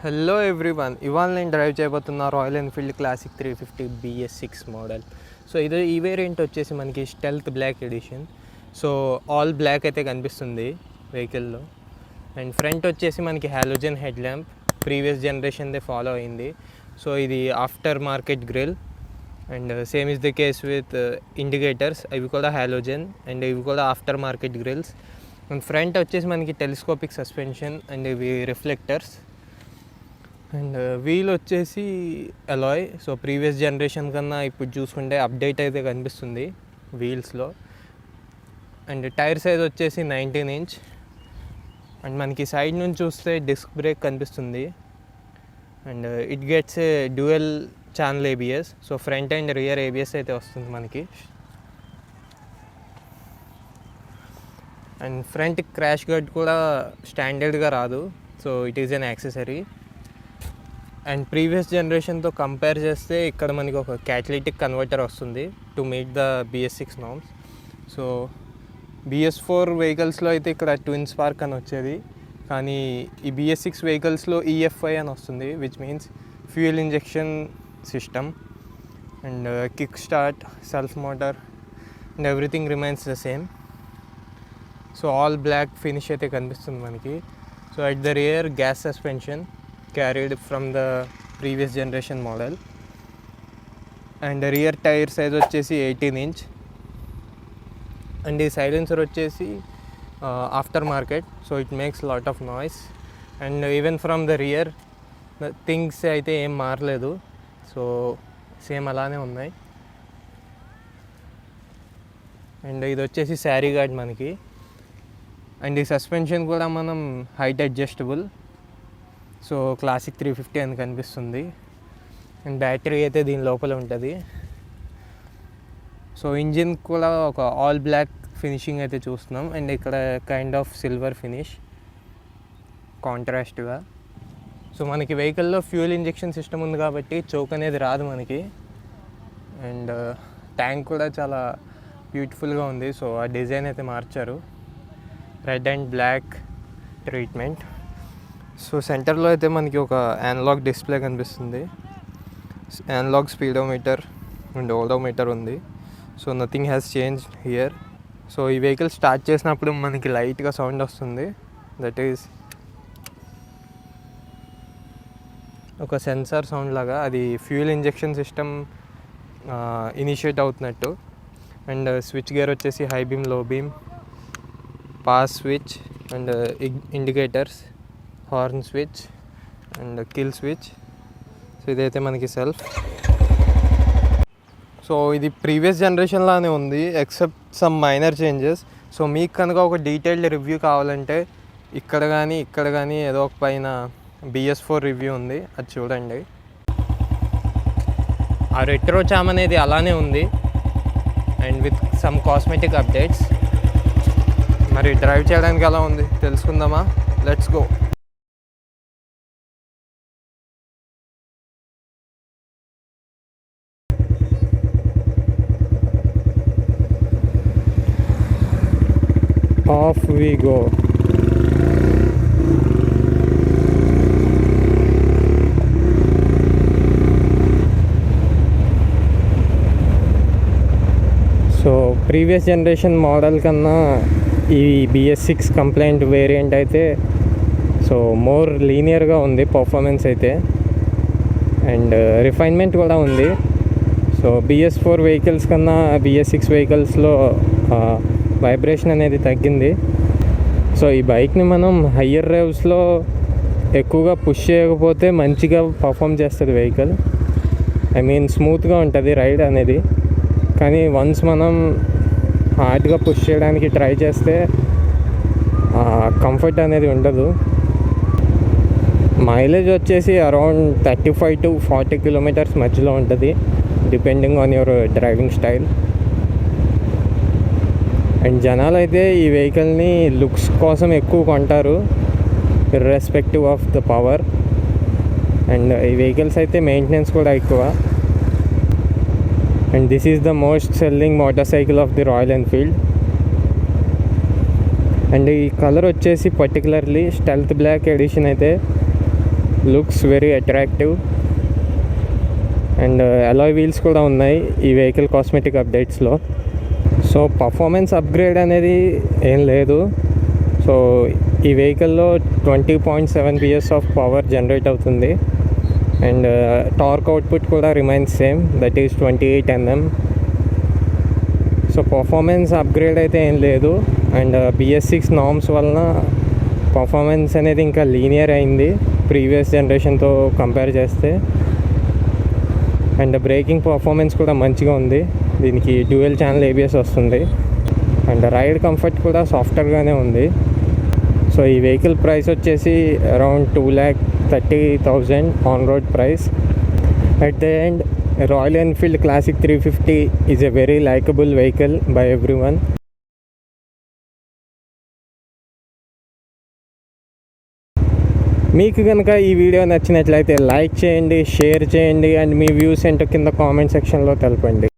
Hello everyone, ఇవాళ నేను drive చేయబోతున్న Royal Enfield Classic 350 BS6 model. So ఈ వేరియంట్ వచ్చేసి మనకి stealth black edition. So all black అయితే కనిపిస్తుంది వెహికల్లో. అండ్ ఫ్రంట్ వచ్చేసి మనకి హాలోజన్ హెడ్ ల్యాంప్, ప్రీవియస్ జనరేషన్దే ఫాలో అయింది. సో ఇది after market grill and same is the case with indicators, ఇవి కూడా హాలోజన్ అండ్ ఇవి కూడా after market grills. And front వచ్చేసి మనకి టెలిస్కోపిక్ సస్పెన్షన్ అండ్ ఇవి రిఫ్లెక్టర్స్. అండ్ వీల్ వచ్చేసి అలాయ్. సో ప్రీవియస్ జనరేషన్ కన్నా ఇప్పుడు చూసుకుంటే అప్డేట్ అయితే కనిపిస్తుంది వీల్స్లో. అండ్ టైర్ సైజ్ వచ్చేసి 19 ఇంచ్. అండ్ మనకి సైడ్ నుంచి చూస్తే డిస్క్ బ్రేక్ కనిపిస్తుంది. And it gets A dual channel ABS. So front and rear ABS అయితే వస్తుంది మనకి. అండ్ ఫ్రంట్ క్రాష్ గార్డ్ కూడా స్టాండర్డ్గా రాదు, so it is an accessory. And previous జనరేషన్తో కంపేర్ చేస్తే ఇక్కడ మనకి ఒక క్యాటలిటిక్ కన్వర్టర్ వస్తుంది to meet the BS6 norms. So BS4 వెహికల్స్లో అయితే ఇక్కడ ట్విన్ స్పార్క్ అని వచ్చేది, కానీ ఈ BS6 వెహికల్స్లో EFI అని వస్తుంది, which means fuel injection system. And kick start, self motor and everything remains the same. So all black finish అయితే కనిపిస్తుంది మనకి. So at the rear gas suspension carried from the previous generation model. And rear tire size వచ్చేసి 18 inch. And ఈ silencer వచ్చేసి after market, so it makes lot of noise. And even from the rear things అయితే ఏం మారలేదు, so same అలానే ఉన్నాయి. And ఇది వచ్చేసి శారీ గార్డ్ మనకి. అండ్ ఈ సస్పెన్షన్ కూడా మనం హైట్ అడ్జస్టబుల్, సో క్లాసిక్ 350 అని కనిపిస్తుంది. అండ్ బ్యాటరీ అయితే దీని లోపల ఉంటుంది. సో ఇంజిన్ కూడా ఒక ఆల్ బ్లాక్ ఫినిషింగ్ అయితే చూస్తున్నాం. అండ్ ఇక్కడ కైండ్ ఆఫ్ సిల్వర్ ఫినిష్ కాంట్రాస్ట్గా. సో మనకి వెహికల్లో ఫ్యూయల్ ఇంజెక్షన్ సిస్టమ్ ఉంది కాబట్టి చోక్ అనేది రాదు మనకి. అండ్ ట్యాంక్ కూడా చాలా బ్యూటిఫుల్గా ఉంది, సో ఆ డిజైన్ అయితే మార్చారు, red and black treatment. So సెంటర్లో అయితే మనకి ఒక అనలాగ్ డిస్ప్లే కనిపిస్తుంది, అనలాగ్ స్పీడోమీటర్ అండ్ ఓడోమీటర్ ఉంది. So nothing has changed here. So ఈ వెహికల్ స్టార్ట్ చేసినప్పుడు మనకి లైట్గా సౌండ్ వస్తుంది, దట్ ఈస్ ఒక సెన్సార్ సౌండ్ లాగా, అది ఫ్యూయల్ ఇంజెక్షన్ సిస్టమ్ ఇనిషియేట్ అవుతున్నట్టు. అండ్ స్విచ్ గేర్ వచ్చేసి high beam, low beam, pass switch and indicators, horn switch and kill switch. So ఇదైతే మనకి సెల్ఫ్. సో ఇది ప్రీవియస్ జనరేషన్లానే ఉంది except some minor changes. So మీకు కనుక ఒక డీటెయిల్డ్ రివ్యూ కావాలంటే ఇక్కడ కానీ ఏదో ఒక పైన BS4 రివ్యూ ఉంది, అది చూడండి. ఆ రెట్రో చామ్ అనేది అలానే ఉంది and with some cosmetic updates. మరి డ్రైవ్ చేయడానికి ఎలా ఉంది తెలుసుకుందామా? Let's go. Off we go. So previous generation model కన్నా ఈ BS6 కంప్లైంట్ వేరియంట్ అయితే సో మోర్ లీనియర్గా ఉంది పర్ఫార్మెన్స్ అయితే, అండ్ రిఫైన్మెంట్ కూడా ఉంది. సో BS4 వెహికల్స్ కన్నా BS6 వెహికల్స్లో వైబ్రేషన్ అనేది తగ్గింది. సో ఈ బైక్ని మనం హయ్యర్ రేవ్స్లో ఎక్కువగా పుష్ చేయకపోతే మంచిగా పర్ఫామ్ చేస్తుంది వెహికల్. ఐ మీన్ స్మూత్గా ఉంటుంది రైడ్ అనేది. కానీ వన్స్ మనం హార్డ్గా పుష్ చేయడానికి ట్రై చేస్తే కంఫర్ట్ అనేది ఉండదు. మైలేజ్ వచ్చేసి అరౌండ్ 35 to 40 కిలోమీటర్స్ మధ్యలో ఉంటుంది, depending on your driving style. And జనాలు అయితే ఈ వెహికల్ని లుక్స్ కోసం ఎక్కువ కొంటారు, irrespective of the power. And ఈ వెహికల్స్ అయితే మెయింటెనెన్స్ కూడా ఎక్కువ. And this is the most selling motor cycle of the Royal Enfield. And ఈ కలర్ వచ్చేసి పర్టికులర్లీ స్టెల్త్ బ్లాక్ ఎడిషన్ అయితే looks very attractive. And alloy wheels కూడా ఉన్నాయి ఈ వెహికల్ కాస్మెటిక్ అప్డేట్స్లో. సో పర్ఫార్మెన్స్ అప్గ్రేడ్ అనేది ఏం లేదు. సో ఈ వెహికల్లో 20.7 PS ఆఫ్ పవర్ జనరేట్ అవుతుంది. అండ్ టార్క్ అవుట్పుట్ కూడా remains same, that is 28 Nm. So performance upgrade అయితే ఏం లేదు. అండ్ BS6 నార్మ్స్ వలన పర్ఫార్మెన్స్ అనేది ఇంకా లీనియర్ అయింది ప్రీవియస్ జనరేషన్తో కంపేర్ చేస్తే. అండ్ బ్రేకింగ్ పర్ఫార్మెన్స్ కూడా మంచిగా ఉంది. దీనికి డ్యూయల్ ఛానల్ ABS వస్తుంది. అండ్ రైడ్ కంఫర్ట్ కూడా సాఫ్ట్వేర్గానే ఉంది. సో ఈ వెహికల్ ప్రైస్ వచ్చేసి around 2,30,000 on road price. At the end, royal Enfield Classic 350 is a very likeable vehicle by everyone. మీకు కనుక ఈ వీడియో నచ్చినట్లయితే లైక్ చేయండి, షేర్ చేయండి, అండ్ మీ వ్యూస్ ఏంటో కింద కామెంట్ సెక్షన్లో తెలపండి.